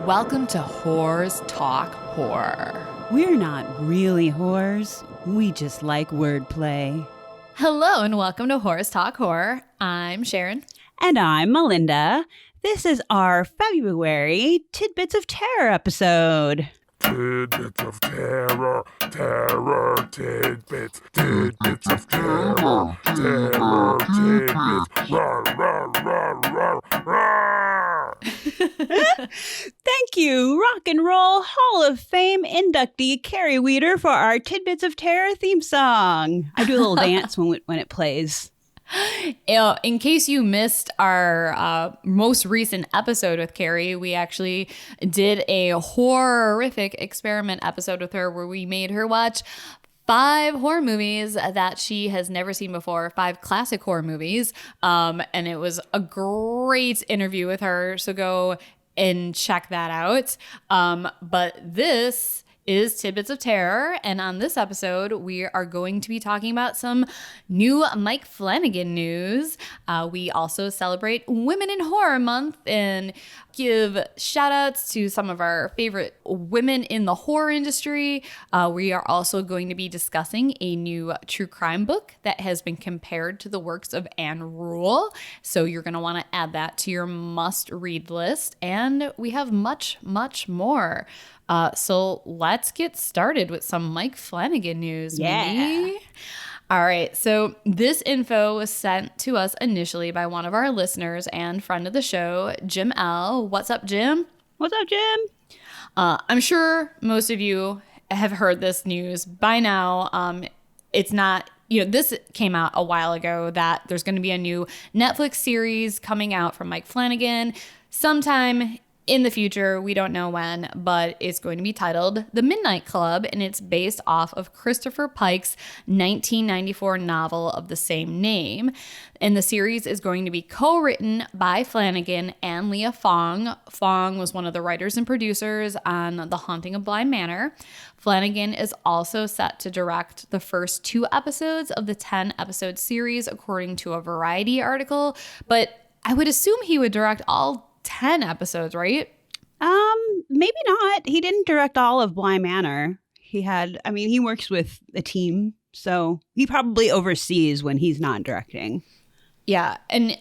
Welcome to Whores Talk Horror. We're not really whores. We just like wordplay. Hello and welcome to Whores Talk Horror. I'm Sharon. And I'm Melinda. This is our February Tidbits of Terror episode. Tidbits of terror, tidbits, tidbits of terror, tidbits, rawr, rawr, rawr, rawr, rawr. Thank you, Rock and Roll Hall of Fame inductee Carrie Weeder, for our Tidbits of Terror theme song. I do a little dance when it plays. In case you missed our most recent episode with Carrie, we actually did a horrific experiment episode with her where we made her watch 5 horror movies that she has never seen before, 5 classic horror movies. And it was a great interview with her. So go and check that out. But this is Tidbits of Terror, and on this episode, we are going to be talking about some new Mike Flanagan news. We also celebrate Women in Horror Month and give shout-outs to some of our favorite women in the horror industry. We are also going to be discussing a new true crime book that has been compared to the works of Anne Rule, so you're going to want to add that to your must-read list, and we have much, much more. So let's get started with some Mike Flanagan news. Yeah. Maybe? All right. So this info was sent to us initially by one of our listeners and friend of the show, Jim L. What's up, Jim? What's up, Jim? I'm sure most of you have heard this news by now. It's not, this came out a while ago that there's going to be a new Netflix series coming out from Mike Flanagan sometime in the future. We don't know when, but it's going to be titled The Midnight Club, and it's based off of Christopher Pike's 1994 novel of the same name. And the series is going to be co-written by Flanagan and Leah Fong. Fong was one of the writers and producers on The Haunting of Bly Manor. Flanagan is also set to direct the first 2 episodes of the 10-episode series, according to a Variety article. But I would assume he would direct all 10 episodes, right? Maybe not. He didn't direct all of Bly Manor. He works with a team, so he probably oversees when he's not directing. Yeah, and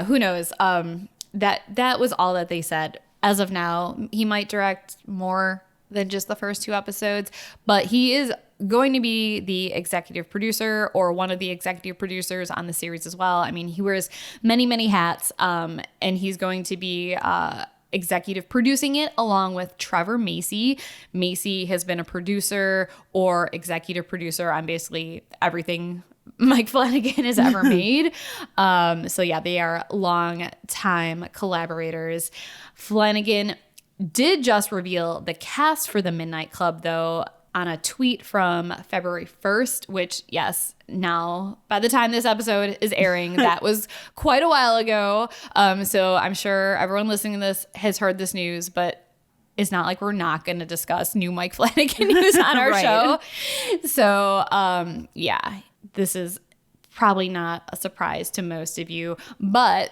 who knows? That was all that they said. As of now, he might direct more than just the first 2 episodes, but he is going to be the executive producer or one of the executive producers on the series as well. I mean, he wears many, many hats, and he's going to be executive producing it along with Trevor Macy. Macy has been a producer or executive producer on basically everything Mike Flanagan has ever made. They are long time collaborators. Flanagan did just reveal the cast for The Midnight Club, though, on a tweet from February 1st, which, yes, now, by the time this episode is airing, that was quite a while ago. So I'm sure everyone listening to this has heard this news, but it's not like we're not going to discuss new Mike Flanagan news on our show. So, this is probably not a surprise to most of you, but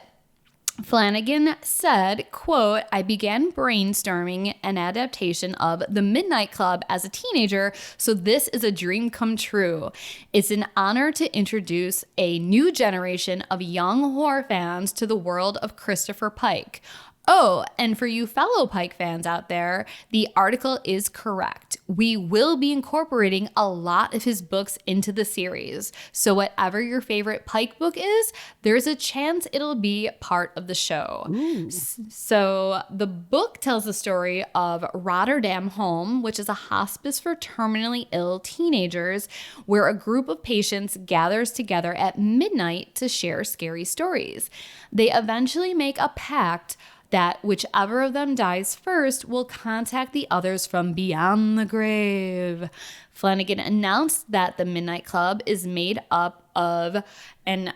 Flanagan said, quote, "I began brainstorming an adaptation of The Midnight Club as a teenager, so this is a dream come true. It's an honor to introduce a new generation of young horror fans to the world of Christopher Pike. Oh, and for you fellow Pike fans out there, the article is correct. We will be incorporating a lot of his books into the series. So whatever your favorite Pike book is, there's a chance it'll be part of the show." Ooh. So the book tells the story of Rotterdam Home, which is a hospice for terminally ill teenagers, where a group of patients gathers together at midnight to share scary stories. They eventually make a pact that whichever of them dies first will contact the others from beyond the grave. Flanagan announced that The Midnight Club is made up of, and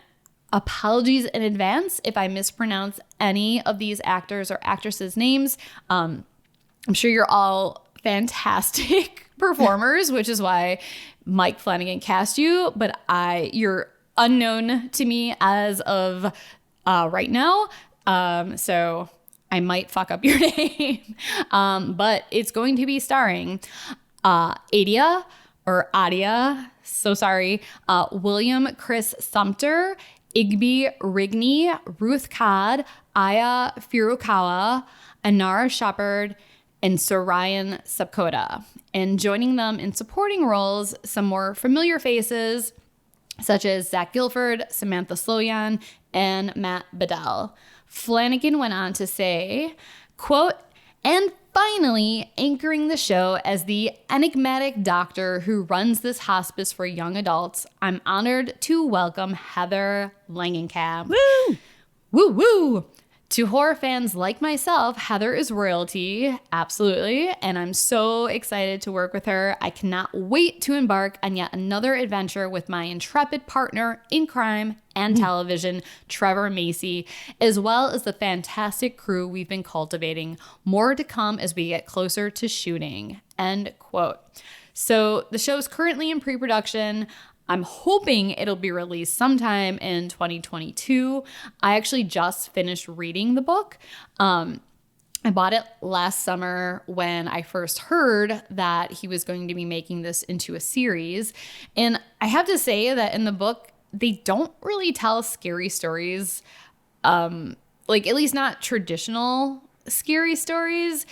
apologies in advance if I mispronounce any of these actors or actresses' names. I'm sure you're all fantastic performers, which is why Mike Flanagan cast you, but you're unknown to me as of right now. So I might fuck up your name. But it's going to be starring Adia, so sorry, William Chris Sumter, Igby Rigney, Ruth Codd, Aya Furukawa, Anara Shepard, and Sorayan Sapkota. And joining them in supporting roles, some more familiar faces, such as Zach Gilford, Samantha Sloyan, and Matt Bedell. Flanagan went on to say, quote, "And finally, anchoring the show as the enigmatic doctor who runs this hospice for young adults, I'm honored to welcome Heather Langenkamp." Woo! Woo woo! To horror fans like myself, Heather is royalty, absolutely, and I'm so excited to work with her. I cannot wait to embark on yet another adventure with my intrepid partner in crime and television, Trevor Macy, as well as the fantastic crew we've been cultivating. More to come as we get closer to shooting. End quote. So the show's currently in pre-production. I'm hoping it'll be released sometime in 2022. I actually just finished reading the book. I bought it last summer when I first heard that he was going to be making this into a series. And I have to say that in the book, they don't really tell scary stories, like at least not traditional scary stories.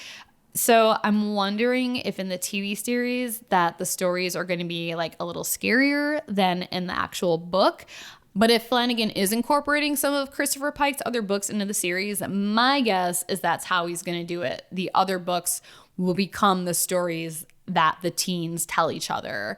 So I'm wondering if in the TV series that the stories are going to be like a little scarier than in the actual book. But if Flanagan is incorporating some of Christopher Pike's other books into the series, my guess is that's how he's going to do it. The other books will become the stories that the teens tell each other.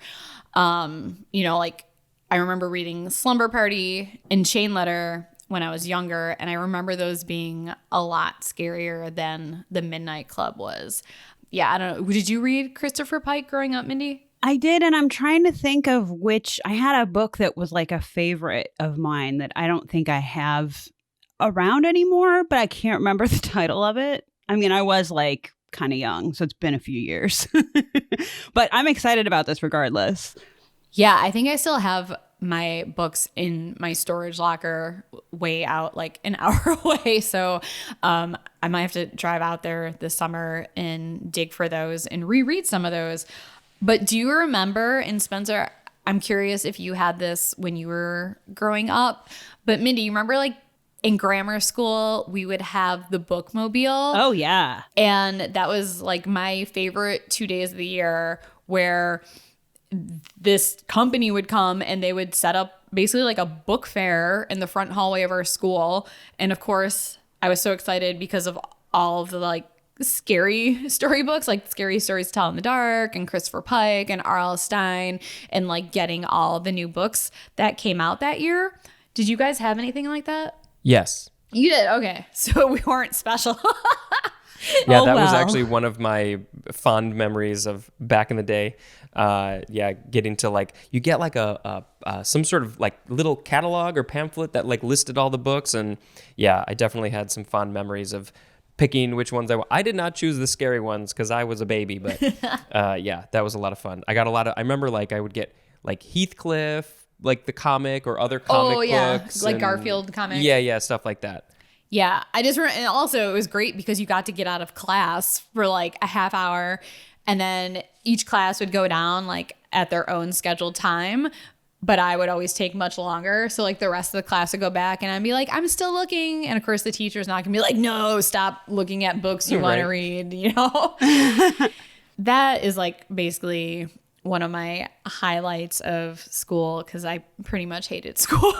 Like I remember reading Slumber Party and Chain Letter when I was younger, and I remember those being a lot scarier than the Midnight Club was. Yeah, I don't know. Did you read Christopher Pike growing up, Mindy? I did, and I'm trying to think of which. I had a book that was like a favorite of mine that I don't think I have around anymore, but I can't remember the title of it. I mean, I was like kind of young, so it's been a few years. But I'm excited about this regardless. Yeah, I think I still have my books in my storage locker way out like an hour away. So I might have to drive out there this summer and dig for those and reread some of those. But do you remember, and Spencer, I'm curious if you had this when you were growing up, but Mindy, you remember like in grammar school, we would have the bookmobile. Oh, yeah. And that was like my favorite 2 days of the year where this company would come and they would set up basically like a book fair in the front hallway of our school. And of course, I was so excited because of all of the like scary storybooks, like Scary Stories to Tell in the Dark and Christopher Pike and R.L. Stine, and like getting all the new books that came out that year. Did you guys have anything like that? Yes. You did? Okay. So we weren't special. Yeah, Oh, that was well. actually one of my fond memories of back in the day. Getting to like, you get like a some sort of like little catalog or pamphlet that like listed all the books. And yeah, I definitely had some fond memories of picking which ones I did not choose the scary ones because I was a baby, but yeah, that was a lot of fun. I remember like I would get like Heathcliff, like the comic or other comic books. Like and, Garfield comics. Yeah, stuff like that. Yeah, I just remember, and also it was great because you got to get out of class for like a half hour, and then each class would go down like at their own scheduled time, but I would always take much longer. So like the rest of the class would go back and I'd be like, I'm still looking. And of course the teacher's not gonna be like, no, stop looking at books you want to read, you know? That is like basically one of my highlights of school because I pretty much hated school.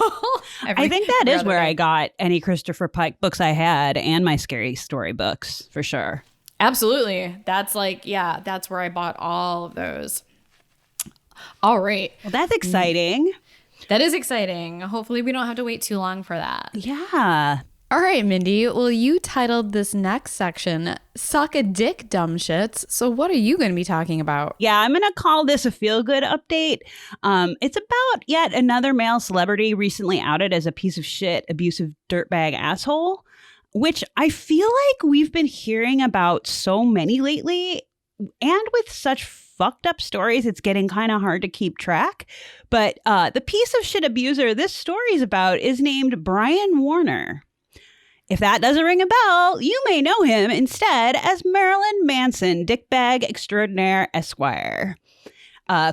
I think that is where I got any Christopher Pike books I had and my scary story books for sure. Absolutely. That's like, yeah, that's where I bought all of those. All right. Well, that's exciting. That is exciting. Hopefully we don't have to wait too long for that. Yeah. All right, Mindy. Well, you titled this next section, Suck a Dick, Dumb Shits. So what are you going to be talking about? Yeah, I'm going to call this a feel-good update. It's about yet another male celebrity recently outed as a piece of shit, abusive dirtbag asshole, which I feel like we've been hearing about so many lately, and with such fucked up stories, it's getting kind of hard to keep track. But the piece of shit abuser this story is about is named Brian Warner. If that doesn't ring a bell, you may know him instead as Marilyn Manson, dickbag extraordinaire Esquire.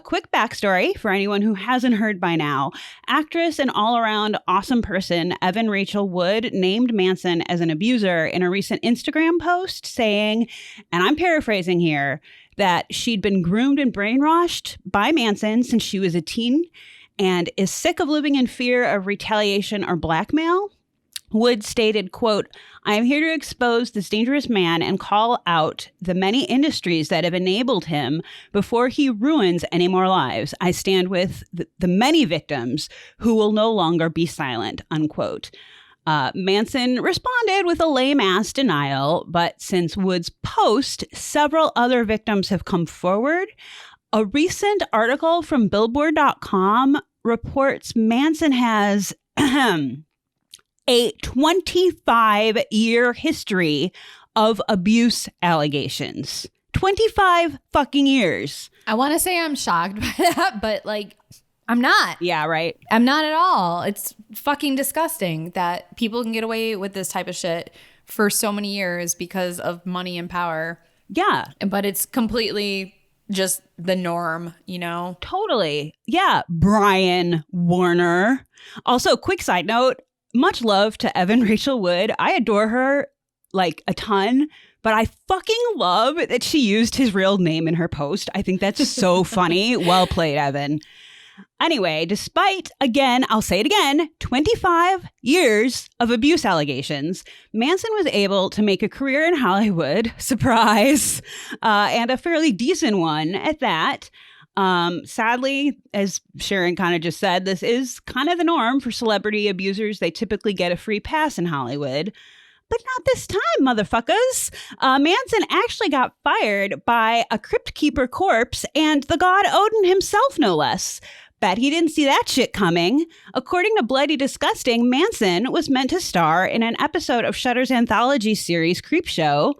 Quick backstory for anyone who hasn't heard by now. Actress and all-around awesome person Evan Rachel Wood named Manson as an abuser in a recent Instagram post saying, and I'm paraphrasing here, that she'd been groomed and brainwashed by Manson since she was a teen and is sick of living in fear of retaliation or blackmail. Wood stated, quote, "I am here to expose this dangerous man and call out the many industries that have enabled him before he ruins any more lives. I stand with the many victims who will no longer be silent," unquote. Manson responded with a lame-ass denial, but since Wood's post, several other victims have come forward. A recent article from Billboard.com reports Manson has a 25-year history of abuse allegations. 25 fucking years. I want to say I'm shocked by that, but like, I'm not. Yeah, right. I'm not at all. It's fucking disgusting that people can get away with this type of shit for so many years because of money and power. Yeah. But it's completely just the norm, you know? Totally. Yeah. Brian Warner. Also, quick side note, much love to Evan Rachel Wood. I adore her like a ton, but I fucking love that she used his real name in her post. I think that's so funny. Well played, Evan. Anyway, despite, again, I'll say it again, 25 years of abuse allegations, Manson was able to make a career in Hollywood, surprise, and a fairly decent one at that. Sadly, as Sharon kind of just said, this is kind of the norm for celebrity abusers. They typically get a free pass in Hollywood. But not this time, motherfuckers. Manson actually got fired by a crypt keeper corpse and the god Odin himself, no less. Bet he didn't see that shit coming. According to Bloody Disgusting, Manson was meant to star in an episode of Shudder's anthology series Creepshow.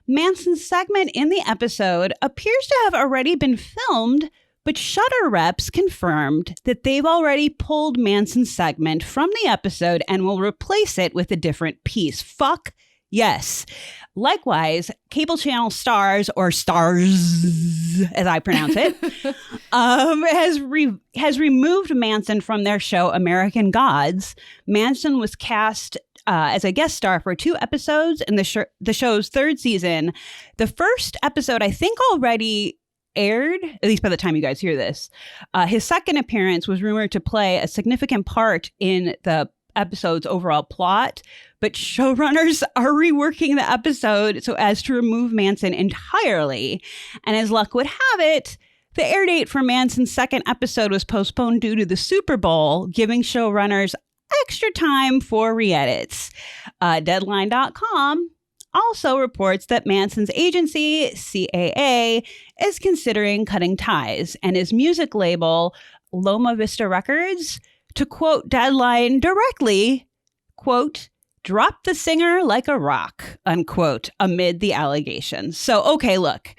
Manson's segment in the episode appears to have already been filmed, but Shudder reps confirmed that they've already pulled Manson's segment from the episode and will replace it with a different piece. Fuck yes. Likewise, cable channel Stars, or Stars, as I pronounce it, has removed Manson from their show American Gods. Manson was cast as a guest star for 2 episodes in the show's 3rd season. The first episode, I think, already aired, at least by the time you guys hear this. His second appearance was rumored to play a significant part in the episode's overall plot, but showrunners are reworking the episode so as to remove Manson entirely. And as luck would have it, the air date for Manson's second episode was postponed due to the Super Bowl, giving showrunners extra time for re-edits. Deadline.com also reports that Manson's agency, CAA, is considering cutting ties, and his music label, Loma Vista Records, to quote Deadline directly, quote, "drop the singer like a rock," unquote, amid the allegations. So, okay, look,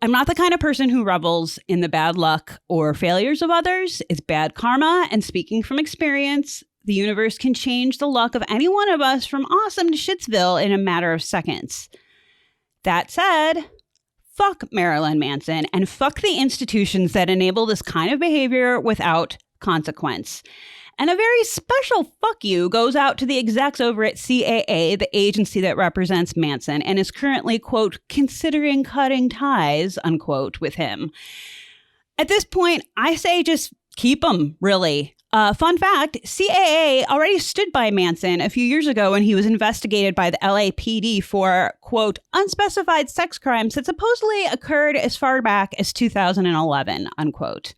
I'm not the kind of person who revels in the bad luck or failures of others. It's bad karma, and speaking from experience, the universe can change the luck of any one of us from awesome to Shitsville in a matter of seconds. That said, fuck Marilyn Manson and fuck the institutions that enable this kind of behavior without consequence. And a very special fuck you goes out to the execs over at CAA, the agency that represents Manson, and is currently, quote, considering cutting ties, unquote, with him. At this point, I say just keep them, really. Fun fact, CAA already stood by Manson a few years ago when he was investigated by the LAPD for, quote, unspecified sex crimes that supposedly occurred as far back as 2011, unquote.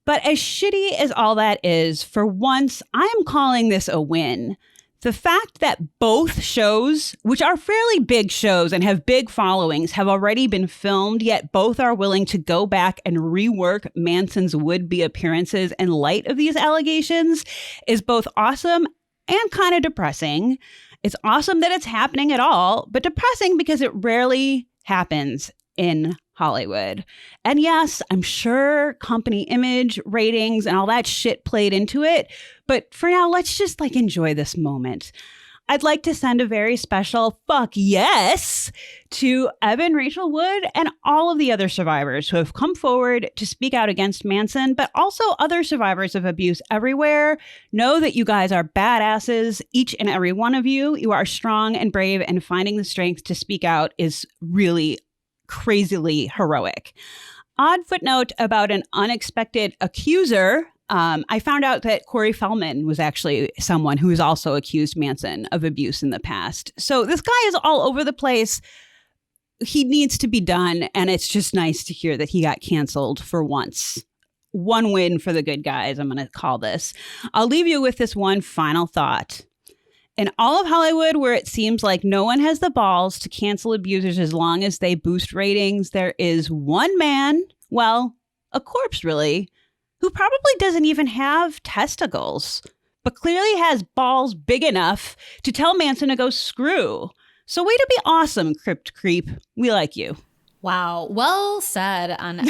But as shitty as all that is, for once, I am calling this a win. The fact that both shows, which are fairly big shows and have big followings, have already been filmed, yet both are willing to go back and rework Manson's would-be appearances in light of these allegations, is both awesome and kind of depressing. It's awesome that it's happening at all, but depressing because it rarely happens in Hollywood. And yes, I'm sure company image, ratings, and all that shit played into it. But for now, let's just enjoy this moment. I'd like to send a very special fuck yes to Evan Rachel Wood and all of the other survivors who have come forward to speak out against Manson, but also other survivors of abuse everywhere. Know that you guys are badasses, each and every one of you. You are strong and brave, and finding the strength to speak out is really crazily heroic. Odd footnote about an unexpected accuser. I found out that Corey Feldman was actually someone who has also accused Manson of abuse in the past. So this guy is all over the place. He needs to be done. And it's just nice to hear that he got canceled for once. One win for the good guys, I'm going to call this. I'll leave you with this one final thought. In all of Hollywood, where it seems like no one has the balls to cancel abusers as long as they boost ratings, there is one man, well, a corpse really, who probably doesn't even have testicles, but clearly has balls big enough to tell Manson to go screw. So way to be awesome, Crypt Creep. We like you. Wow. Well said on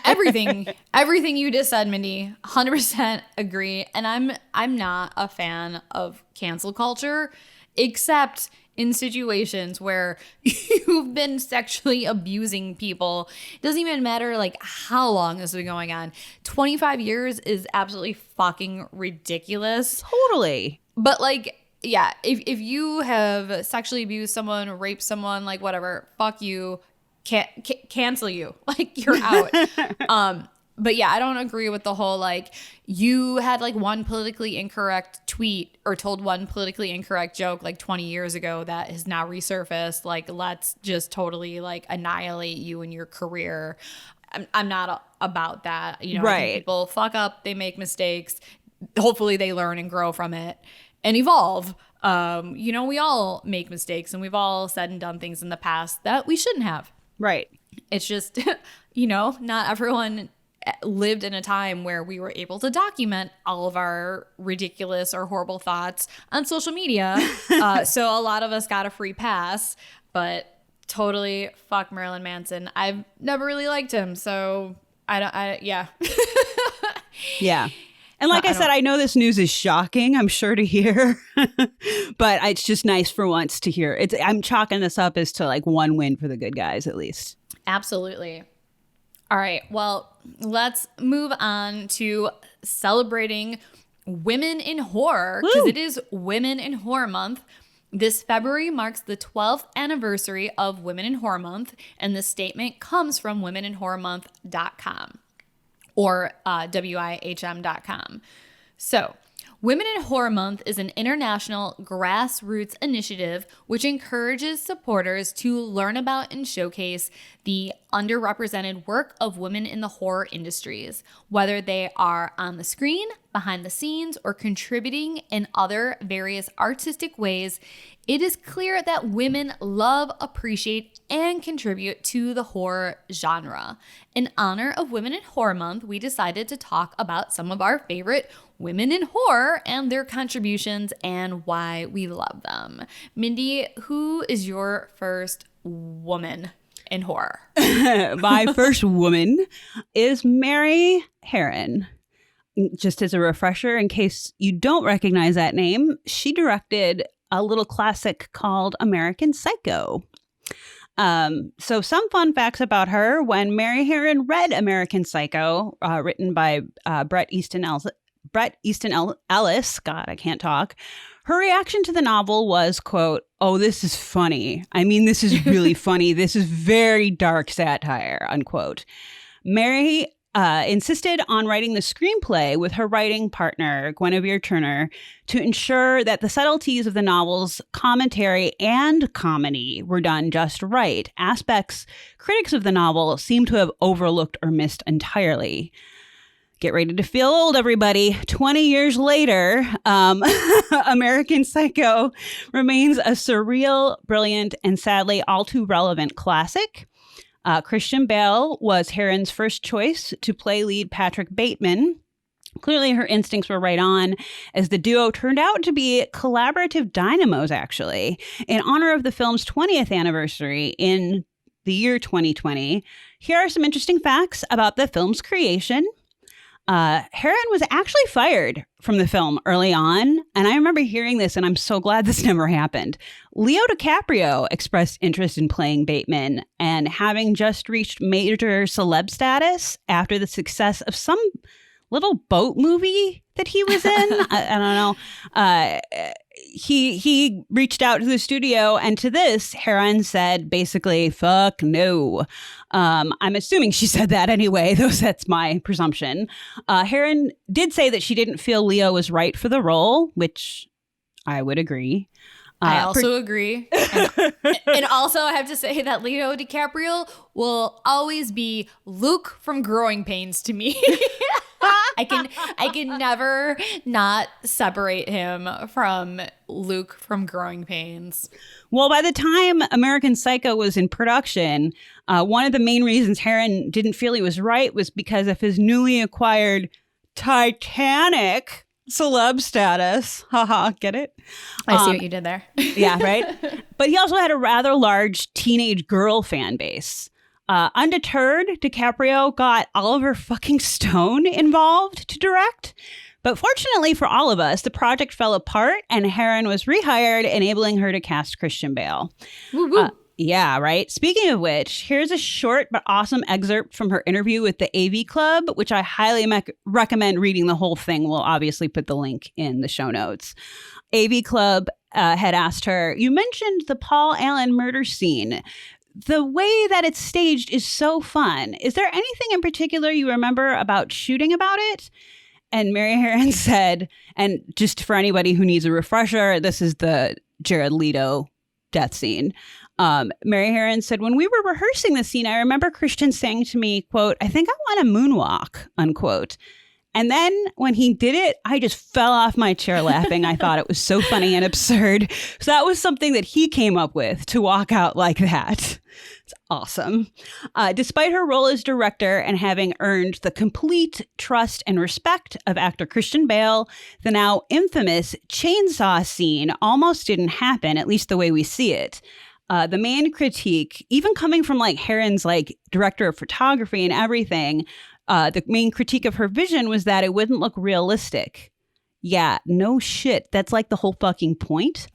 everything. Everything you just said, Mindy. 100% agree. And I'm not a fan of cancel culture, except in situations where you've been sexually abusing people. It doesn't even matter like how long this has been going on. 25 years is absolutely fucking ridiculous. Totally. But like, yeah, if you have sexually abused someone, raped someone, like whatever, fuck you, cancel you. Like you're out. But yeah, I don't agree with the whole like you had like one politically incorrect tweet or told one politically incorrect joke like 20 years ago that has now resurfaced. Like, let's just totally like annihilate you and your career. I'm not about that. You know, I think people fuck up, they make mistakes. Hopefully they learn and grow from it and evolve. You know, we all make mistakes and we've all said and done things in the past that we shouldn't have. Right. It's just, you know, not everyone lived in a time where we were able to document all of our ridiculous or horrible thoughts on social media. So a lot of us got a free pass, but totally fuck Marilyn Manson. I've never really liked him. So yeah. Yeah. And like I said, I know this news is shocking, I'm sure, to hear, but it's just nice for once to hear. I'm chalking this up as to like one win for the good guys, at least. Absolutely. All right. Well, let's move on to celebrating women in horror, because it is Women in Horror Month. This February marks the 12th anniversary of Women in Horror Month, and this statement comes from womeninhorrormonth.com or WIHM.com. So, Women in Horror Month is an international grassroots initiative which encourages supporters to learn about and showcase the underrepresented work of women in the horror industries, whether they are on the screen, behind the scenes, or contributing in other various artistic ways. It is clear that women love, appreciate, and contribute to the horror genre. In honor of Women in Horror Month, we decided to talk about some of our favorite women in horror and their contributions and why we love them. Mindy, who is your first woman in horror? My first woman is Mary Herron. Just as a refresher, in case you don't recognize that name, she directed a little classic called American Psycho. So some fun facts about her. When Mary Herron read American Psycho, written by Bret Easton Ellis, God, I can't talk. Her reaction to the novel was, quote, "Oh, this is funny. I mean, this is really funny. This is very dark satire," unquote. Mary insisted on writing the screenplay with her writing partner, Guinevere Turner, to ensure that the subtleties of the novel's commentary and comedy were done just right, aspects critics of the novel seem to have overlooked or missed entirely. Get ready to feel old, everybody. 20 years later, American Psycho remains a surreal, brilliant, and sadly all too relevant classic. Christian Bale was Herron's first choice to play lead Patrick Bateman. Clearly, her instincts were right on, as the duo turned out to be collaborative dynamos, actually. In honor of the film's 20th anniversary in the year 2020, here are some interesting facts about the film's creation. Heron was actually fired from the film early on, and I remember hearing this, and I'm so glad this never happened. Leo DiCaprio expressed interest in playing Bateman, and having just reached major celeb status after the success of some little boat movie that he was in. I don't know. He reached out to the studio, and to this, Heron said basically, fuck no. I'm assuming she said that anyway, though that's my presumption. Heron did say that she didn't feel Leo was right for the role, which I would agree. I also agree. And also, I have to say that Leo DiCaprio will always be Luke from Growing Pains to me. I can never not separate him from Luke from Growing Pains. Well, by the time American Psycho was in production, one of the main reasons Heron didn't feel he was right was because of his newly acquired Titanic celeb status. Haha, get it? I see what you did there. Yeah, right? But he also had a rather large teenage girl fan base. Undeterred, DiCaprio got Oliver fucking Stone involved to direct. But fortunately for all of us, the project fell apart and Heron was rehired, enabling her to cast Christian Bale. Woo woo. Yeah, right. Speaking of which, here's a short but awesome excerpt from her interview with the AV Club, which I highly recommend reading the whole thing. We'll obviously put the link in the show notes. AV Club had asked her, you mentioned the Paul Allen murder scene. The way that it's staged is so fun. Is there anything in particular you remember about shooting about it? And Mary Heron said, and just for anybody who needs a refresher, this is the Jared Leto death scene. Mary Heron said, when we were rehearsing the scene, I remember Christian saying to me, quote, I think I want to moonwalk, unquote. And then when he did it, I just fell off my chair laughing. I thought it was so funny and absurd. So that was something that he came up with to walk out like that. It's awesome. Despite her role as director and having earned the complete trust and respect of actor Christian Bale, the now infamous chainsaw scene almost didn't happen, at least the way we see it. The main critique, even coming from like Heron's like director of photography and everything, the main critique of her vision was that it wouldn't look realistic. Yeah, no shit. That's like the whole fucking point.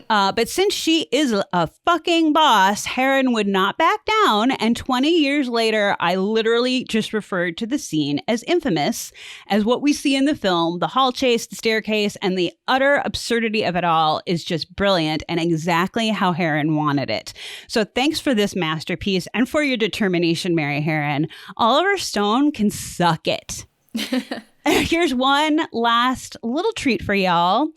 But since she is a fucking boss, Heron would not back down. And 20 years later, I literally just referred to the scene as infamous, as what we see in the film, the hall chase, the staircase, and the utter absurdity of it all is just brilliant and exactly how Heron wanted it. So thanks for this masterpiece and for your determination, Mary Heron. Oliver Stone can suck it. Here's one last little treat for y'all.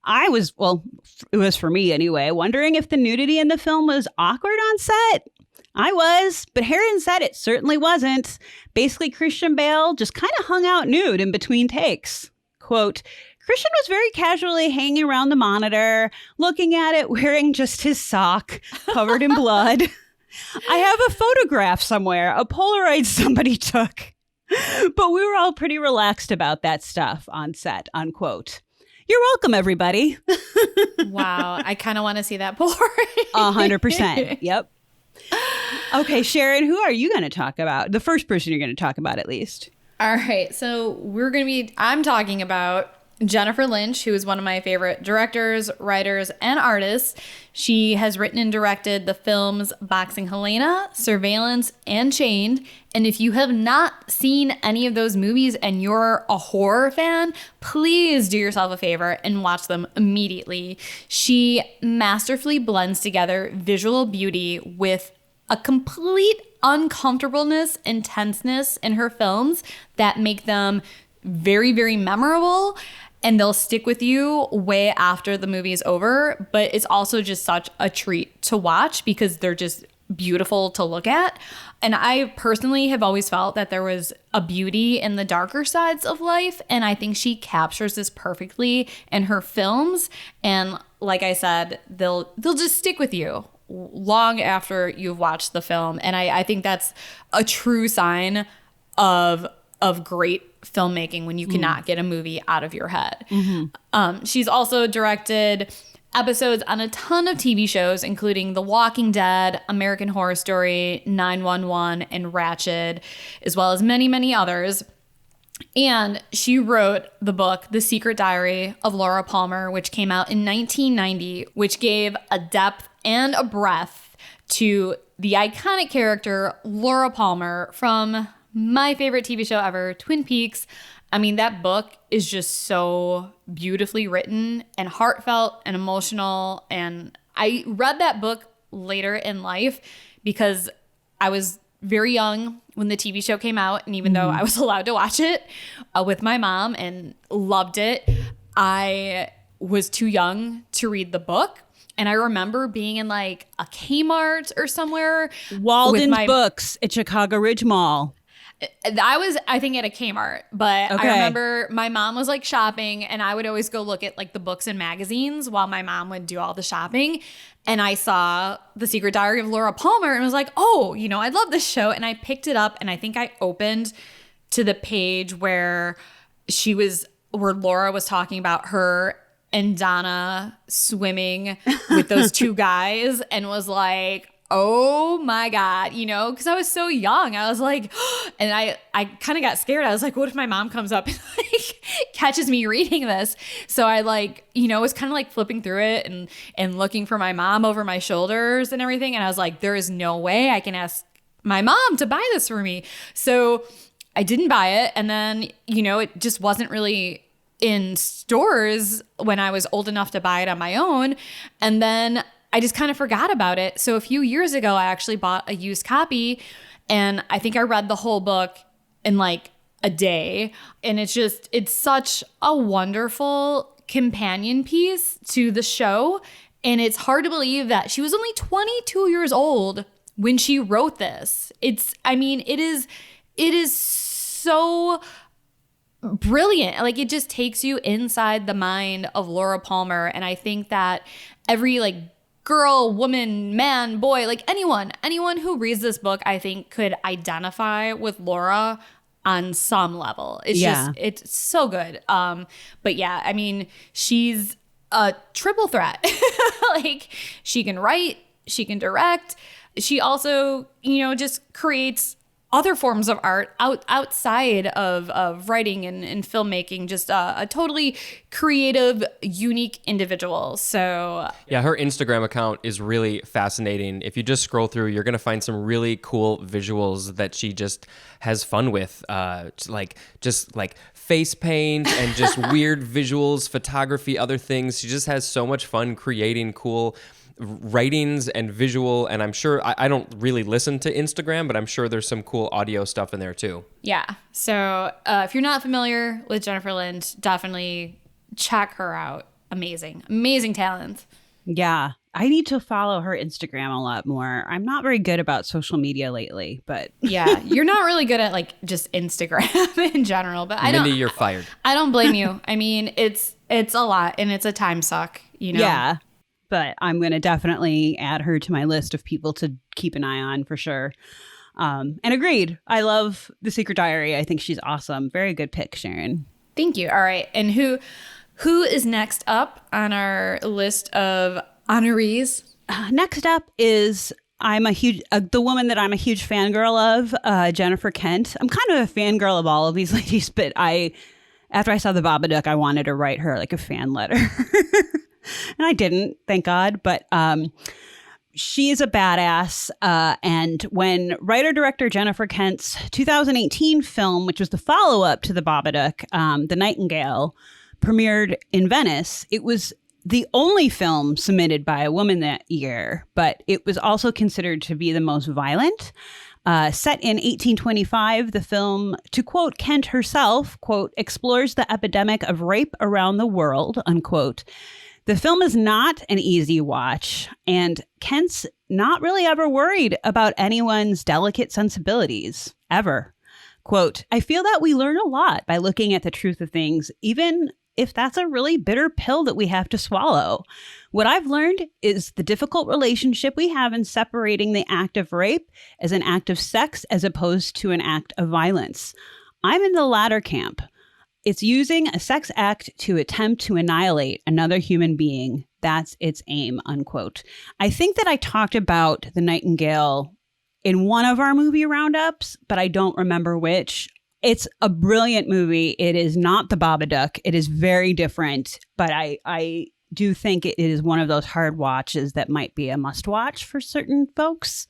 I was, well, it was for me anyway, wondering if the nudity in the film was awkward on set. I was, but Heron said it certainly wasn't. Basically, Christian Bale just kind of hung out nude in between takes. Quote, Christian was very casually hanging around the monitor, looking at it, wearing just his sock, covered in blood. I have a photograph somewhere, a Polaroid somebody took. But we were all pretty relaxed about that stuff on set, unquote. You're welcome, everybody. Wow. I kind of want to see that Polaroid. 100%. Yep. Okay, Sharon, who are you going to talk about? The first person you're going to talk about, at least. All right. So I'm talking about Jennifer Lynch, who is one of my favorite directors, writers, and artists. She has written and directed the films Boxing Helena, Surveillance, and Chained. And if you have not seen any of those movies and you're a horror fan, please do yourself a favor and watch them immediately. She masterfully blends together visual beauty with a complete uncomfortableness and tenseness in her films that make them very, very memorable. And they'll stick with you way after the movie is over. But it's also just such a treat to watch because they're just beautiful to look at. And I personally have always felt that there was a beauty in the darker sides of life. And I think she captures this perfectly in her films. And like I said, they'll just stick with you long after you've watched the film. And I think that's a true sign of great filmmaking when you cannot get a movie out of your head. Mm-hmm. She's also directed episodes on a ton of TV shows, including The Walking Dead, American Horror Story, 911, and Ratched, as well as many, many others. And she wrote the book, The Secret Diary of Laura Palmer, which came out in 1990, which gave a depth and a breadth to the iconic character Laura Palmer from my favorite TV show ever, Twin Peaks. I mean, that book is just so beautifully written and heartfelt and emotional. And I read that book later in life because I was very young when the TV show came out. And even though I was allowed to watch it with my mom and loved it, I was too young to read the book. And I remember being in like a Kmart or somewhere. Walden's Books at Chicago Ridge Mall. I was, I think, at a Kmart, but I remember my mom was like shopping and I would always go look at like the books and magazines while my mom would do all the shopping. And I saw The Secret Diary of Laura Palmer and was like, oh, you know, I love this show. And I picked it up and I think I opened to the page where where Laura was talking about her and Donna swimming with those two guys and was like, oh my God, you know, because I was so young. I was like, and I kind of got scared. I was like, what if my mom comes up and like catches me reading this? So I like, you know, was kind of like flipping through it and looking for my mom over my shoulders and everything. And I was like, there is no way I can ask my mom to buy this for me. So I didn't buy it. And then, you know, it just wasn't really in stores when I was old enough to buy it on my own. And then I just kind of forgot about it. So a few years ago, I actually bought a used copy and I think I read the whole book in like a day. And it's such a wonderful companion piece to the show. And it's hard to believe that she was only 22 years old when she wrote this. It is so brilliant. Like it just takes you inside the mind of Laura Palmer. And I think that every like girl, woman, man, boy, like anyone who reads this book, I think could identify with Laura on some level. It's so good. But yeah, I mean, she's a triple threat. Like she can write, she can direct. She also, you know, just creates other forms of art outside of writing and filmmaking, just a totally creative, unique individual. So yeah, her Instagram account is really fascinating. If you just scroll through, you're going to find some really cool visuals that she just has fun with, like face paint and just weird visuals, photography, other things. She just has so much fun creating cool writings and visual, and I'm sure I don't really listen to Instagram, but I'm sure there's some cool audio stuff in there too. Yeah, so if you're not familiar with Jennifer Lind, definitely check her out. Amazing talent. Yeah, I need to follow her Instagram a lot more. I'm not very good about social media lately, but yeah, you're not really good at like just Instagram in general, but Mindy, you're fired. I don't blame you. I mean, it's a lot and it's a time suck, you know. Yeah. But I'm going to definitely add her to my list of people to keep an eye on for sure. And agreed. I love The Secret Diary. I think she's awesome. Very good pick, Sharon. Thank you. All right. And who is next up on our list of honorees? Next up is the woman that I'm a huge fangirl of, Jennifer Kent. I'm kind of a fangirl of all of these ladies, but after I saw The Babadook, I wanted to write her like a fan letter. And I didn't, thank God. But she is a badass. And when writer-director Jennifer Kent's 2018 film, which was the follow-up to The Babadook, The Nightingale, premiered in Venice, it was the only film submitted by a woman that year. But it was also considered to be the most violent. Set in 1825, the film, to quote Kent herself, quote, explores the epidemic of rape around the world, unquote. The film is not an easy watch, and Kent's not really ever worried about anyone's delicate sensibilities, ever. Quote, I feel that we learn a lot by looking at the truth of things, even if that's a really bitter pill that we have to swallow. What I've learned is the difficult relationship we have in separating the act of rape as an act of sex as opposed to an act of violence. I'm in the latter camp. It's using a sex act to attempt to annihilate another human being. That's its aim, unquote. I think that I talked about The Nightingale in one of our movie roundups, but I don't remember which. It's a brilliant movie. It is not the Babadook. It is very different, but I do think it is one of those hard watches that might be a must watch for certain folks.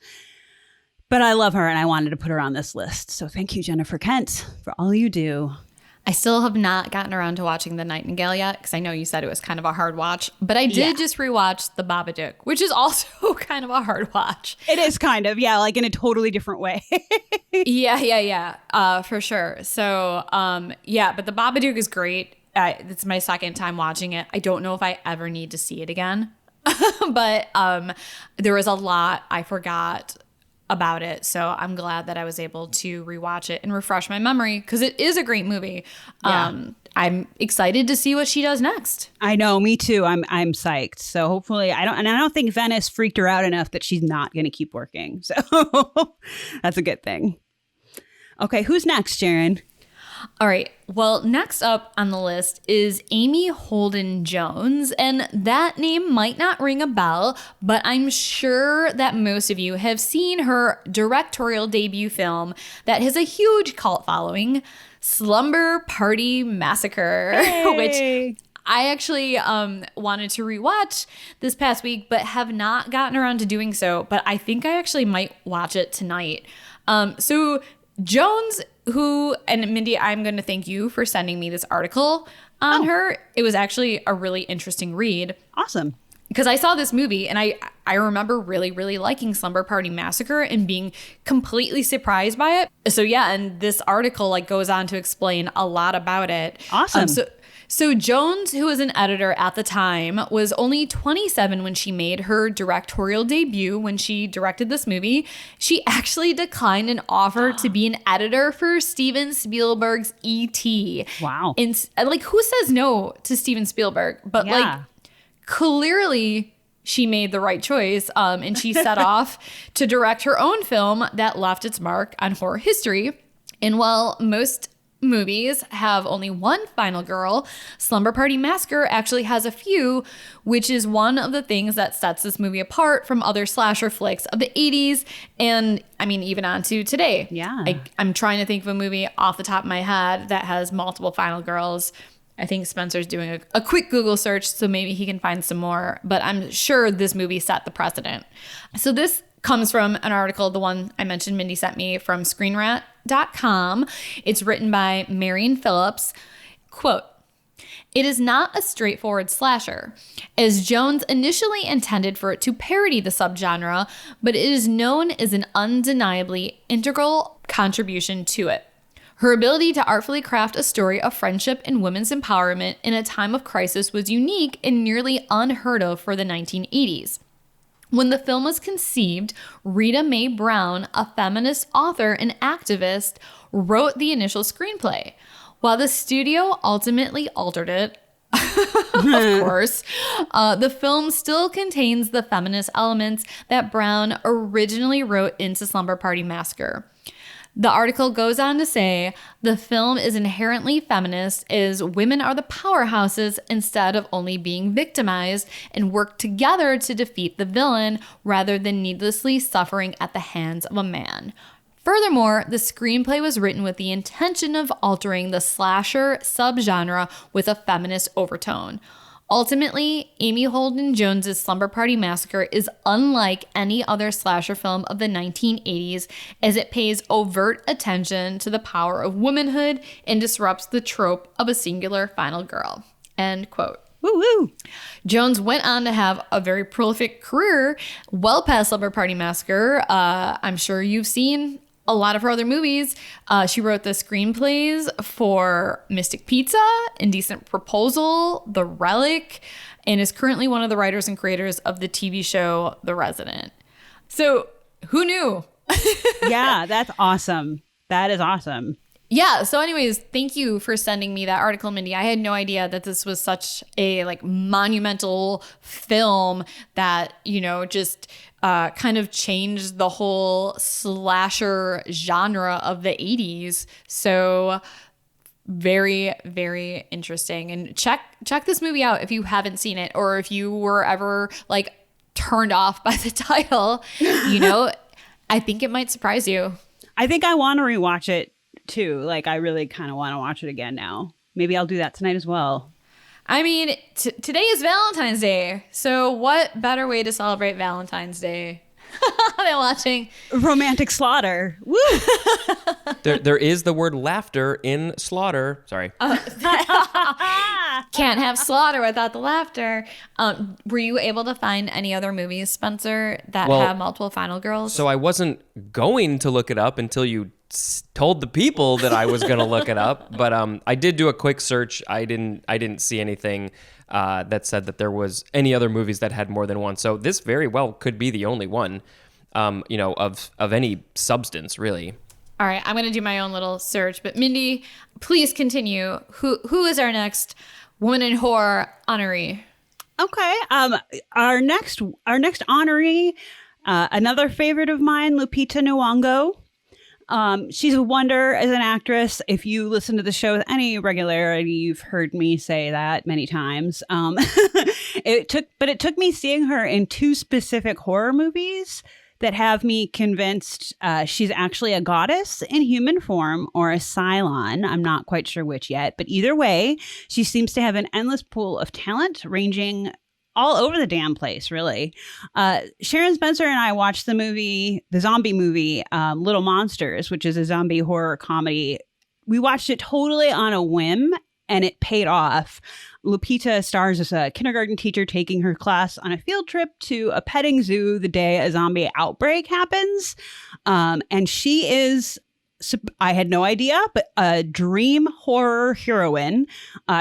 But I love her and I wanted to put her on this list. So thank you, Jennifer Kent, for all you do. I still have not gotten around to watching The Nightingale yet because I know you said it was kind of a hard watch. But I did just rewatch The Babadook, which is also kind of a hard watch. It is kind of, yeah, like in a totally different way. Yeah, for sure. So, but The Babadook is great. It's my second time watching it. I don't know if I ever need to see it again. But there was a lot I forgot about it, so I'm glad that I was able to rewatch it and refresh my memory because it is a great movie. I'm excited to see what she does next. I know, me too. I'm psyched. So hopefully, I don't think Venice freaked her out enough that she's not going to keep working. So that's a good thing. Okay, who's next, Sharon? All right. Well, next up on the list is Amy Holden Jones, and that name might not ring a bell, but I'm sure that most of you have seen her directorial debut film that has a huge cult following, Slumber Party Massacre, which I actually wanted to rewatch this past week, but have not gotten around to doing so. But I think I actually might watch it tonight. So Jones, and Mindy, I'm going to thank you for sending me this article on her. It was actually a really interesting read. Awesome. Because I saw this movie and I remember really, really liking Slumber Party Massacre and being completely surprised by it. So yeah, and this article like goes on to explain a lot about it. Awesome. So Jones, who was an editor at the time, was only 27 when she made her directorial debut when she directed this movie. She actually declined an offer to be an editor for Steven Spielberg's E.T. Wow. And like, who says no to Steven Spielberg? But like, clearly she made the right choice. And she set off to direct her own film that left its mark on horror history. And while most movies have only one final girl, Slumber Party Massacre actually has a few, which is one of the things that sets this movie apart from other slasher flicks of the 80s and I mean even on to today. Yeah. I'm trying to think of a movie off the top of my head that has multiple final girls. I think Spencer's doing a quick Google search, so maybe he can find some more, but I'm sure this movie set the precedent. So this comes from an article, the one I mentioned Mindy sent me from screenrant.com. It's written by Marion Phillips. Quote, "It is not a straightforward slasher, as Jones initially intended for it to parody the subgenre, but it is known as an undeniably integral contribution to it. Her ability to artfully craft a story of friendship and women's empowerment in a time of crisis was unique and nearly unheard of for the 1980s. When the film was conceived, Rita Mae Brown, a feminist author and activist, wrote the initial screenplay. While the studio ultimately altered it, of course, the film still contains the feminist elements that Brown originally wrote into Slumber Party Massacre. The article goes on to say, the film is inherently feminist as women are the powerhouses instead of only being victimized and work together to defeat the villain rather than needlessly suffering at the hands of a man. Furthermore, the screenplay was written with the intention of altering the slasher subgenre with a feminist overtone. Ultimately, Amy Holden Jones's Slumber Party Massacre is unlike any other slasher film of the 1980s as it pays overt attention to the power of womanhood and disrupts the trope of a singular final girl." End quote. Woo-woo. Jones went on to have a very prolific career well past Slumber Party Massacre. I'm sure you've seen a lot of her other movies. She wrote the screenplays for Mystic Pizza, Indecent Proposal, The Relic, and is currently one of the writers and creators of the TV show The Resident. So who knew? Yeah, that's awesome. That is awesome. Yeah. So anyways, thank you for sending me that article, Mindy. I had no idea that this was such a like monumental film that, you know, just kind of changed the whole slasher genre of the 80s. So very, very interesting. And check this movie out if you haven't seen it, or if you were ever like turned off by the title, you know, I think it might surprise you. I think I want to rewatch it too. Like, I really kind of want to watch it again now. Maybe I'll do that tonight as well. I mean, today is Valentine's Day. So what better way to celebrate Valentine's Day than watching Romantic Slaughter. Woo! There is the word laughter in slaughter. Sorry. Can't have slaughter without the laughter. Were you able to find any other movies, Spencer, that have multiple final girls? So I wasn't going to look it up until you told the people that I was going to look it up, but I did do a quick search. I didn't see anything that said that there was any other movies that had more than one. So this very well could be the only one, of any substance, really. All right, I'm going to do my own little search, but Mindy, please continue. Who is our next woman in horror honoree? Okay. Our next honoree, another favorite of mine, Lupita Nyong'o. She's a wonder as an actress. If you listen to the show with any regularity, you've heard me say that many times. It took me seeing her in 2 specific horror movies that have me convinced she's actually a goddess in human form or a Cylon. I'm not quite sure which yet, but either way, she seems to have an endless pool of talent ranging all over the damn place, really. Sharon Spencer and I watched the zombie movie, Little Monsters, which is a zombie horror comedy. We watched it totally on a whim, and it paid off. Lupita stars as a kindergarten teacher taking her class on a field trip to a petting zoo the day a zombie outbreak happens. And she is, I had no idea, but a dream horror heroine,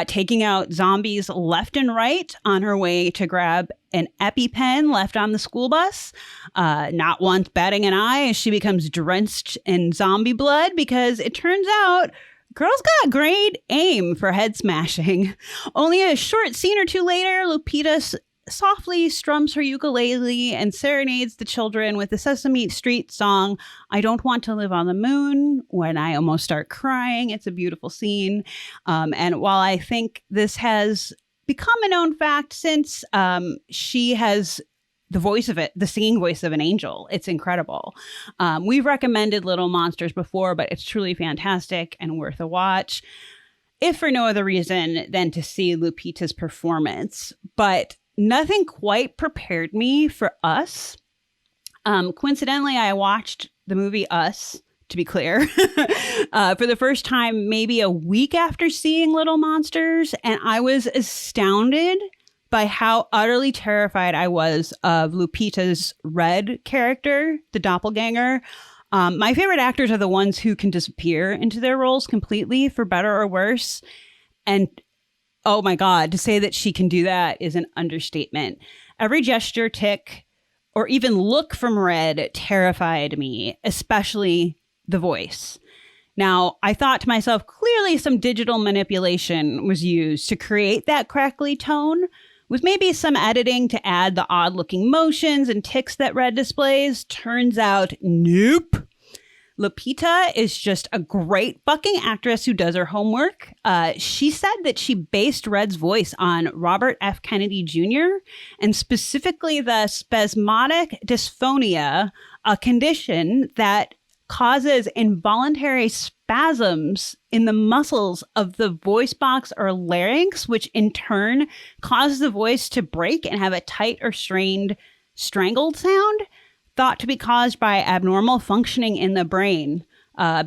taking out zombies left and right on her way to grab an EpiPen left on the school bus. Not once batting an eye as she becomes drenched in zombie blood, because it turns out girl's got great aim for head smashing. Only a short scene or 2 later, Lupita softly strums her ukulele and serenades the children with the Sesame Street song, I Don't Want to Live on the Moon, when I almost start crying. It's a beautiful scene. And while I think this has become a known fact since she has the singing voice of an angel, it's incredible. We've recommended Little Monsters before, but it's truly fantastic and worth a watch, if for no other reason than to see Lupita's performance. But nothing quite prepared me for Us. Coincidentally, I watched the movie Us, to be clear, for the first time maybe a week after seeing Little Monsters, and I was astounded by how utterly terrified I was of Lupita's Red character, the doppelganger. My favorite actors are the ones who can disappear into their roles completely, for better or worse. And oh my God, to say that she can do that is an understatement. Every gesture, tick, or even look from Red terrified me, especially the voice. Now, I thought to myself, clearly some digital manipulation was used to create that crackly tone, with maybe some editing to add the odd-looking motions and ticks that Red displays. Turns out, nope. Lupita is just a great fucking actress who does her homework. She said that she based Red's voice on Robert F. Kennedy Jr. and specifically the spasmodic dysphonia, a condition that causes involuntary spasms in the muscles of the voice box or larynx, which in turn causes the voice to break and have a tight or strangled sound, thought to be caused by abnormal functioning in the brain.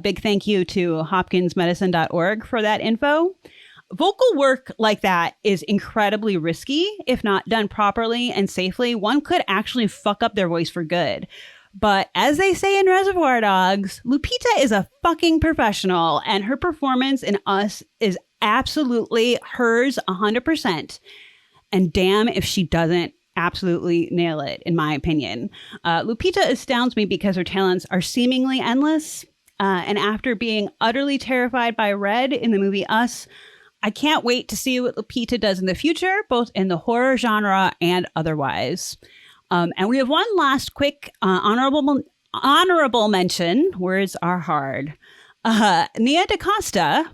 Big thank you to hopkinsmedicine.org for that info. Vocal work like that is incredibly risky. If not done properly and safely, one could actually fuck up their voice for good. But as they say in Reservoir Dogs, Lupita is a fucking professional, and her performance in Us is absolutely hers 100%. And damn if she doesn't absolutely nail it, in my opinion. Lupita astounds me because her talents are seemingly endless. And after being utterly terrified by Red in the movie Us, I can't wait to see what Lupita does in the future, both in the horror genre and otherwise. And we have one last quick honorable mention. Words are hard. Nia DaCosta.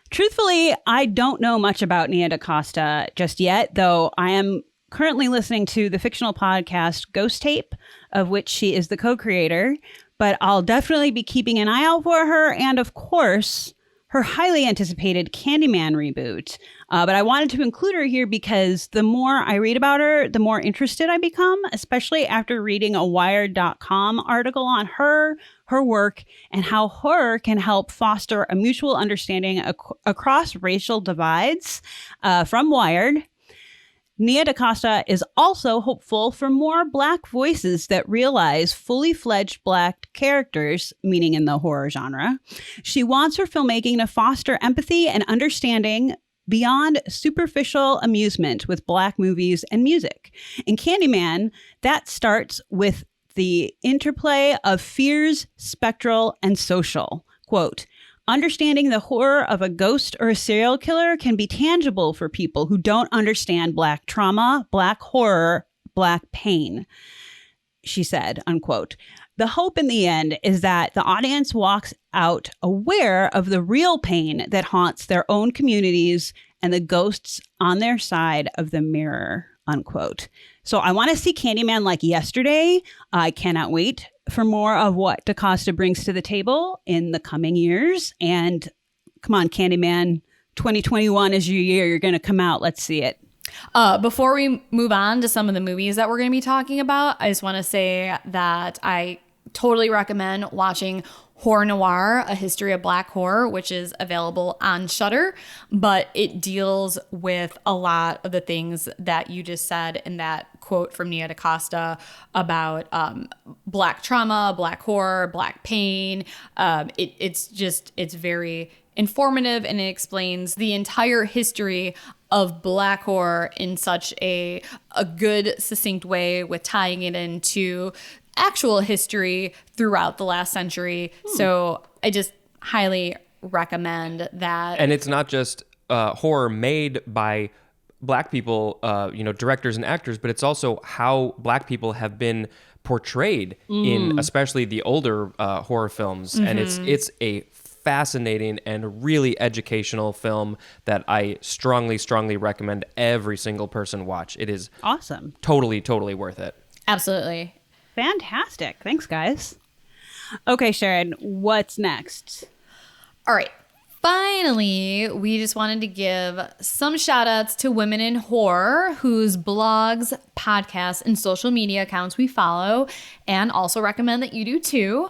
Truthfully, I don't know much about Nia DaCosta just yet, though I am currently listening to the fictional podcast Ghost Tape, of which she is the co-creator. but I'll definitely be keeping an eye out for her. And of course, her highly anticipated Candyman reboot. But I wanted to include her here because the more I read about her, the more interested I become, especially after reading a Wired.com article on her work, and how horror can help foster a mutual understanding across racial divides. From Wired, Nia DaCosta is also hopeful for more Black voices that realize fully fledged Black characters, meaning in the horror genre. She wants her filmmaking to foster empathy and understanding beyond superficial amusement with Black movies and music. In Candyman, that starts with the interplay of fears, spectral, and social. Quote, understanding the horror of a ghost or a serial killer can be tangible for people who don't understand Black trauma, Black horror, Black pain, she said, unquote. The hope in the end is that the audience walks out aware of the real pain that haunts their own communities and the ghosts on their side of the mirror, unquote. So I want to see Candyman like yesterday. I cannot wait for more of what DaCosta brings to the table in the coming years. And come on, Candyman, 2021 is your year. You're going to come out. Let's see it. Before we move on to some of the movies that we're going to be talking about, I just want to say that I totally recommend watching Horror Noir, A History of Black Horror, which is available on Shudder, but it deals with a lot of the things that you just said in that quote from Nia DaCosta about Black trauma, Black horror, Black pain. It's very informative, and it explains the entire history of Black horror in such a good, succinct way, with tying it into actual history throughout the last century. So I just highly recommend that. And it's not just horror made by Black people, directors and actors, but it's also how Black people have been portrayed in especially the older horror films. Mm-hmm. And it's a fascinating and really educational film that I strongly, strongly recommend every single person watch. It is awesome. Totally, totally worth it. Absolutely. Fantastic. Thanks, guys. Okay, Sharon, what's next? All right. Finally, we just wanted to give some shout outs to women in horror whose blogs, podcasts, and social media accounts we follow, and also recommend that you do too.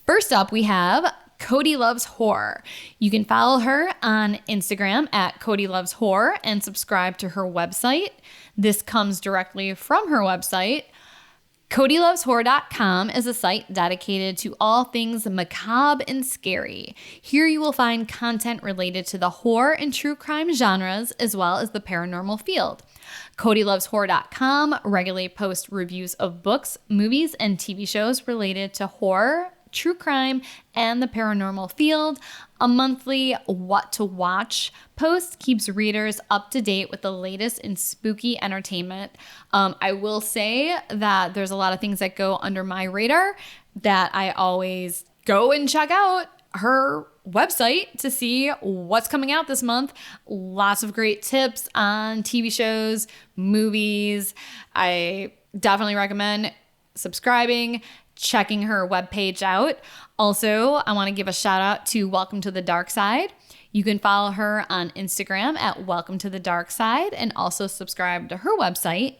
First up, we have Cody Loves Horror. You can follow her on Instagram at Cody Loves Horror and subscribe to her website. This comes directly from her website. CodyLovesHorror.com is a site dedicated to all things macabre and scary. Here you will find content related to the horror and true crime genres, as well as the paranormal field. CodyLovesHorror.com regularly posts reviews of books, movies, and TV shows related to horror, true crime, and the paranormal field. A monthly What to Watch post keeps readers up to date with the latest in spooky entertainment. I will say that there's a lot of things that go under my radar that I always go and check out her website to see what's coming out this month. Lots of great tips on TV shows, movies. I definitely recommend subscribing, checking her webpage out. Also, I want to give a shout out to Welcome to the Dark Side. You can follow her on Instagram at Welcome to the Dark Side and also subscribe to her website.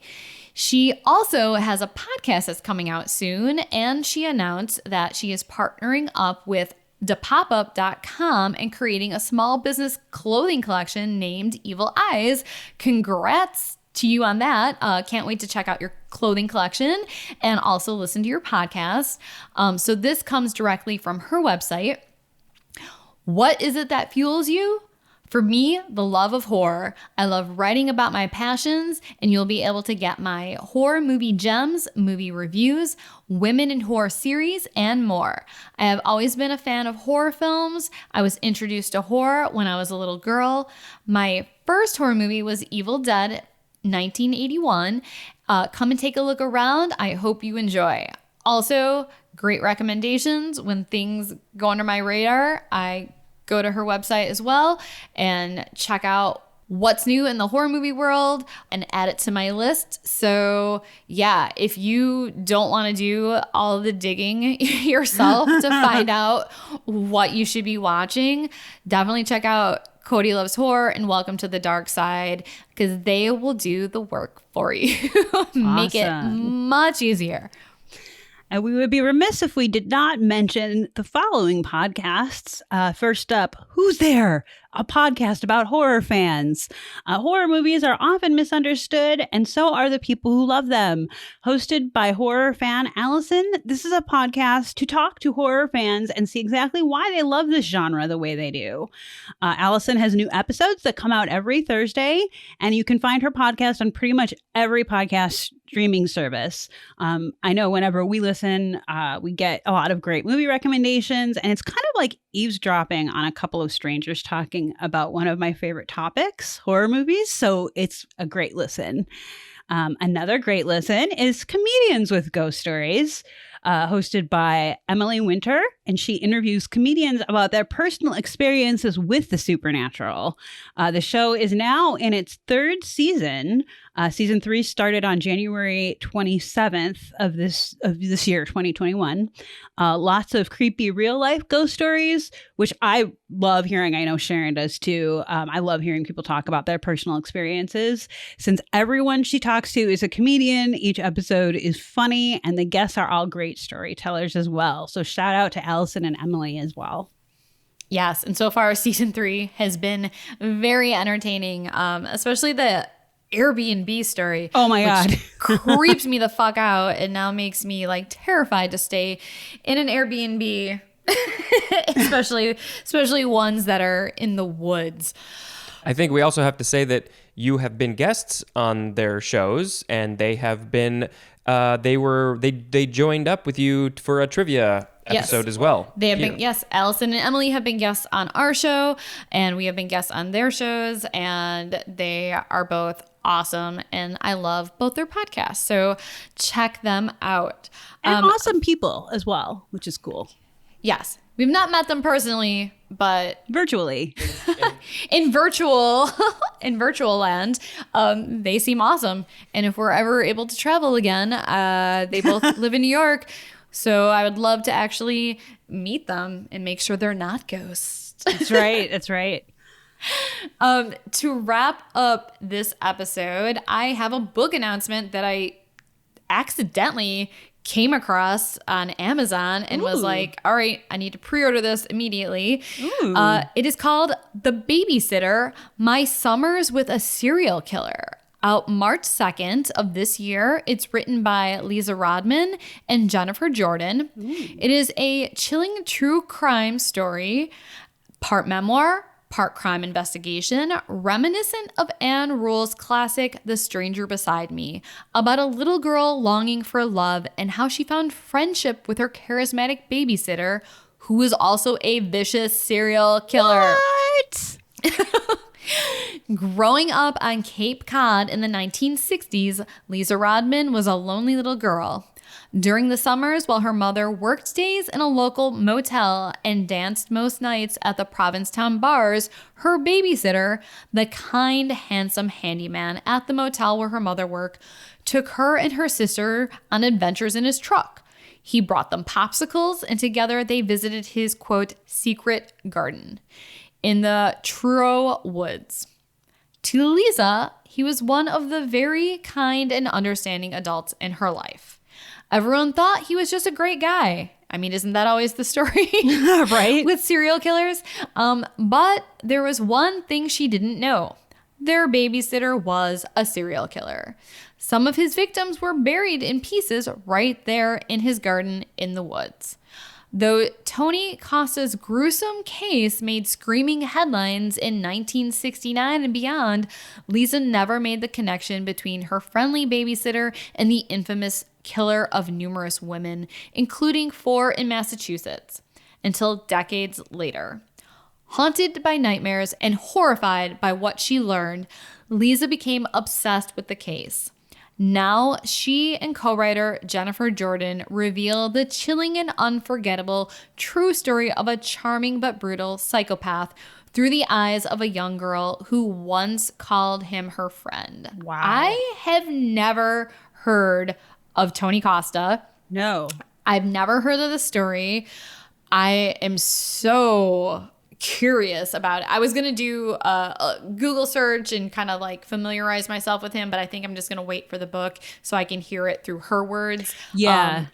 She also has a podcast that's coming out soon, and she announced that she is partnering up with DePopUp.com and creating a small business clothing collection named Evil Eyes. Congrats to you on that. Can't wait to check out your clothing collection and also listen to your podcast. So this comes directly from her website. What is it that fuels you? For me, the love of horror. I love writing about my passions, and you'll be able to get my horror movie gems, movie reviews, women in horror series, and more. I have always been a fan of horror films. I was introduced to horror when I was a little girl. My first horror movie was Evil Dead 1981. Come and take a look around. I hope you enjoy. Also, great recommendations. When things go under my radar, I go to her website as well and check out what's new in the horror movie world and add it to my list. So yeah, if you don't want to do all the digging yourself to find out what you should be watching, definitely check out Cody Loves Horror and Welcome to the Dark Side, because they will do the work for you. Make it much easier. And we would be remiss if we did not mention the following podcasts. First up, Who's There? A podcast about horror fans. Horror movies are often misunderstood, and so are the people who love them. Hosted by horror fan Allison, this is a podcast to talk to horror fans and see exactly why they love this genre the way they do. Allison has new episodes that come out every Thursday, and you can find her podcast on pretty much every podcast streaming service. I know whenever we listen, we get a lot of great movie recommendations, and it's kind of like eavesdropping on a couple of strangers talking about one of my favorite topics, horror movies. So it's a great listen. Another great listen is Comedians with Ghost Stories, hosted by Emily Winter, and she interviews comedians about their personal experiences with the supernatural. The show is now in its third season. Season 3 started on January 27th of this year, 2021. Lots of creepy real life ghost stories, which I love hearing. I know Sharon does too. I love hearing people talk about their personal experiences. Since everyone she talks to is a comedian, each episode is funny, and the guests are all great storytellers as well. So shout out to Allison and Emily as well. Yes, and so far season 3 has been very entertaining, especially the Airbnb story. Oh my God. Creeps me the fuck out and now makes me like terrified to stay in an Airbnb, especially ones that are in the woods. I think we also have to say that you have been guests on their shows, and they have been they joined up with you for a trivia episode as well. They have been, yes, Allison and Emily have been guests on our show, and we have been guests on their shows, and they are both awesome, and I love both their podcasts. So check them out. And awesome people as well, which is cool. Yes. We've not met them personally, but virtually. in virtual land, they seem awesome. And if we're ever able to travel again, they both live in New York. So I would love to actually meet them and make sure they're not ghosts. That's right. That's right. To wrap up this episode, I have a book announcement that I accidentally came across on Amazon and was like, all right, I need to pre-order this immediately. It is called The Babysitter, My Summers with a Serial Killer. Out March 2nd of this year. It's written by Lisa Rodman and Jennifer Jordan. It is a chilling true crime story, part memoir, part crime investigation, reminiscent of Anne Rule's classic The Stranger Beside Me, about a little girl longing for love and how she found friendship with her charismatic babysitter, who is also a vicious serial killer. What? Growing up on Cape Cod in the 1960s, Lisa Rodman was a lonely little girl. During the summers, while her mother worked days in a local motel and danced most nights at the Provincetown bars, her babysitter, the kind, handsome handyman at the motel where her mother worked, took her and her sister on adventures in his truck. He brought them popsicles, and together they visited his, quote, secret garden in the Truro Woods. To Lisa, he was one of the very kind and understanding adults in her life. Everyone thought he was just a great guy. I mean, isn't that always the story? Right? With serial killers? But there was one thing she didn't know. Their babysitter was a serial killer. Some of his victims were buried in pieces right there in his garden in the woods. Though Tony Costa's gruesome case made screaming headlines in 1969 and beyond, Lisa never made the connection between her friendly babysitter and the infamous killer of numerous women, including 4 in Massachusetts, until decades later. Haunted by nightmares and horrified by what she learned, Lisa became obsessed with the case. Now, she and co-writer Jennifer Jordan reveal the chilling and unforgettable true story of a charming but brutal psychopath through the eyes of a young girl who once called him her friend. Wow. I have never heard of Tony Costa. No. I've never heard of the story. I am so curious about it. I was going to do a Google search and kind of like familiarize myself with him, but I think I'm just going to wait for the book so I can hear it through her words. Yeah.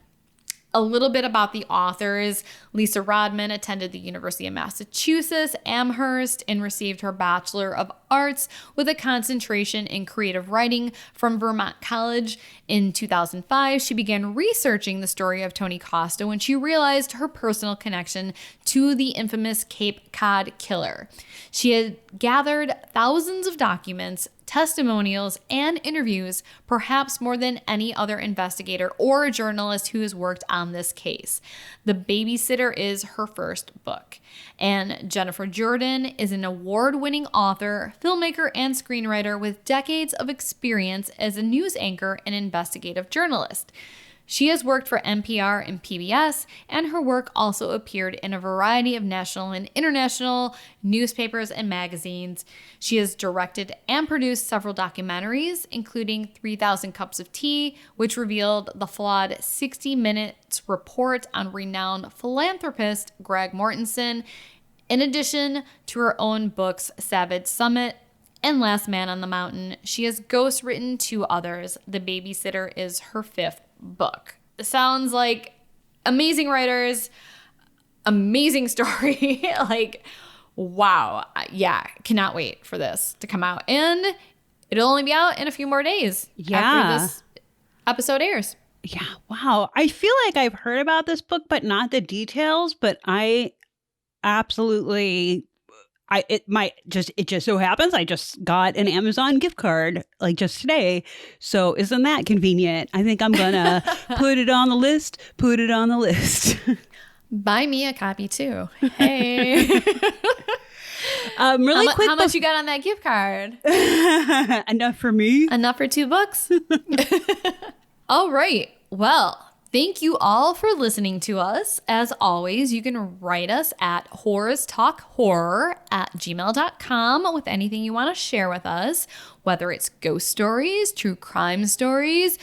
A little bit about the authors. Lisa Rodman attended the University of Massachusetts Amherst and received her Bachelor of Arts with a concentration in creative writing from Vermont College. In 2005, she began researching the story of Tony Costa when she realized her personal connection to the infamous Cape Cod killer. She had gathered thousands of documents, testimonials, and interviews, perhaps more than any other investigator or journalist who has worked on this case. The Babysitter is her first book. And Jennifer Jordan is an award-winning author, filmmaker, and screenwriter with decades of experience as a news anchor and investigative journalist. She has worked for NPR and PBS, and her work also appeared in a variety of national and international newspapers and magazines. She has directed and produced several documentaries, including 3,000 Cups of Tea, which revealed the flawed 60 Minutes report on renowned philanthropist Greg Mortensen, in addition to her own books, Savage Summit and Last Man on the Mountain. She has ghostwritten 2 others. The Babysitter is her 5th book. It sounds like amazing writers, amazing story. Like, wow. Yeah, cannot wait for this to come out. And it'll only be out in a few more days after this episode airs. Yeah. Wow. I feel like I've heard about this book, but not the details. But I absolutely, it just so happens I just got an Amazon gift card like just today. So isn't that convenient? I think I'm gonna put it on the list. Buy me a copy too. Hey. Really quick. How much you got on that gift card? Enough for me. Enough for 2 books? All right. Well, thank you all for listening to us. As always, you can write us at whorestalkhorror@gmail.com with anything you want to share with us, whether it's ghost stories, true crime stories,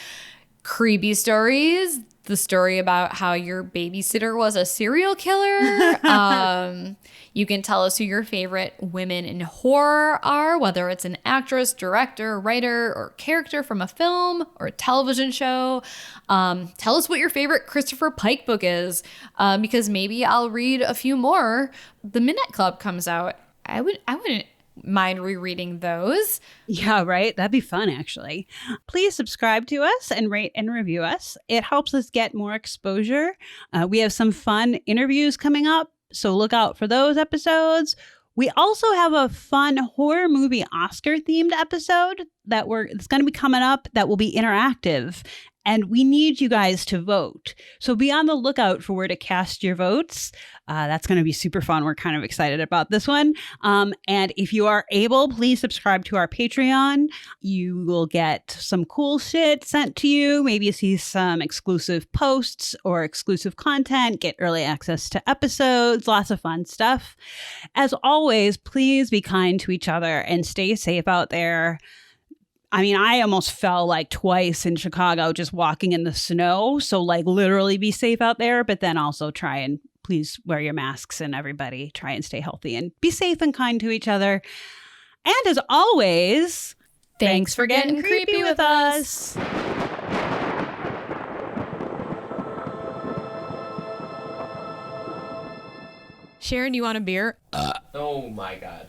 creepy stories, the story about how your babysitter was a serial killer. You can tell us who your favorite women in horror are, whether it's an actress, director, writer, or character from a film or a television show. Tell us what your favorite Christopher Pike book is, because maybe I'll read a few more. The Midnight Club comes out. I wouldn't mind rereading those. Yeah, right. That'd be fun, actually. Please subscribe to us and rate and review us. It helps us get more exposure. We have some fun interviews coming up, so look out for those episodes. We also have a fun horror movie Oscar themed episode it's going to be coming up that will be interactive. And we need you guys to vote. So be on the lookout for where to cast your votes. That's going to be super fun. We're kind of excited about this one. And if you are able, please subscribe to our Patreon. You will get some cool shit sent to you. Maybe you see some exclusive posts or exclusive content, get early access to episodes, lots of fun stuff. As always, please be kind to each other and stay safe out there. I mean, I almost fell like twice in Chicago just walking in the snow. So like literally be safe out there, but then also try and please wear your masks, and everybody try and stay healthy and be safe and kind to each other. And as always, thanks for getting creepy with us. Sharon, you want a beer? Oh my God.